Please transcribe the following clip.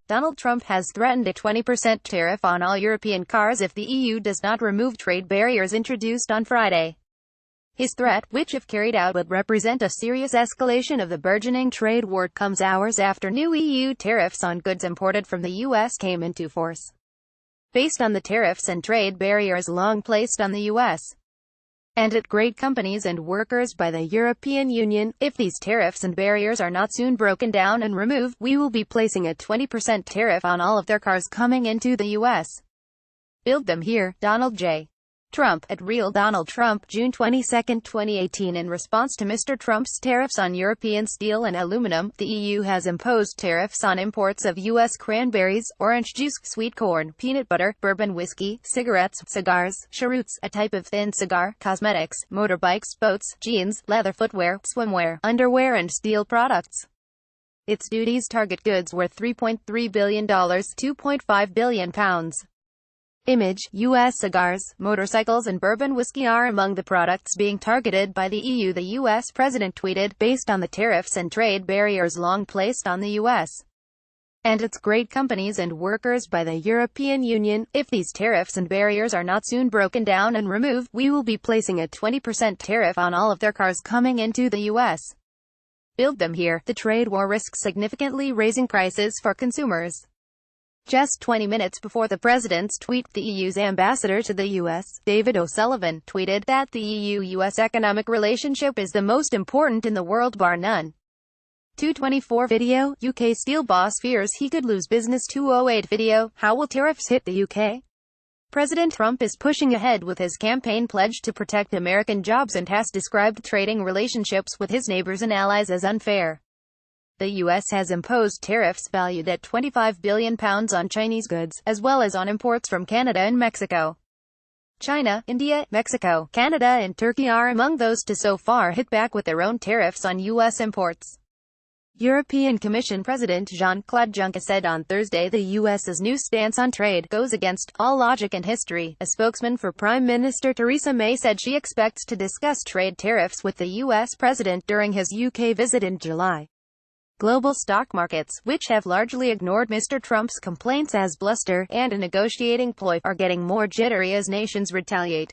Donald Trump has threatened a 20% tariff on all European cars if the EU does not remove trade barriers introduced on Friday. His threat, which if carried out would represent a serious escalation of the burgeoning trade war, comes hours after new EU tariffs on goods imported from the US came into force. Based on the tariffs and trade barriers long placed on the US and at great companies and workers by the European Union, if these tariffs and barriers are not soon broken down and removed, we will be placing a 20% tariff on all of their cars coming into the U.S. Build them here, Donald J. Trump, at Real Donald Trump, June 22, 2018. In response to Mr. Trump's tariffs on European steel and aluminum, the EU has imposed tariffs on imports of U.S. cranberries, orange juice, sweet corn, peanut butter, bourbon whiskey, cigarettes, cigars, cheroots, a type of thin cigar, cosmetics, motorbikes, boats, jeans, leather footwear, swimwear, underwear and steel products. Its duties target goods worth $3.3 billion, £2.5 billion. Image, U.S. cigars, motorcycles and bourbon whiskey are among the products being targeted by the EU, the U.S. president tweeted, based on the tariffs and trade barriers long placed on the U.S. and its great companies and workers by the European Union. If these tariffs and barriers are not soon broken down and removed, we will be placing a 20% tariff on all of their cars coming into the U.S. Build them here. The trade war risks significantly raising prices for consumers. Just 20 minutes before the president's tweet, the EU's ambassador to the U.S., David O'Sullivan, tweeted that the EU-US economic relationship is the most important in the world bar none. 224 video, UK steel boss fears he could lose business. 208 video, how will tariffs hit the UK? President Trump is pushing ahead with his campaign pledge to protect American jobs and has described trading relationships with his neighbors and allies as unfair. The U.S. has imposed tariffs valued at £25 billion on Chinese goods, as well as on imports from Canada and Mexico. China, India, Mexico, Canada and Turkey are among those to so far hit back with their own tariffs on U.S. imports. European Commission President Jean-Claude Juncker said on Thursday the U.S.'s new stance on trade goes against all logic and history. A spokesman for Prime Minister Theresa May said she expects to discuss trade tariffs with the U.S. president during his UK visit in July. Global stock markets, which have largely ignored Mr. Trump's complaints as bluster and a negotiating ploy, are getting more jittery as nations retaliate.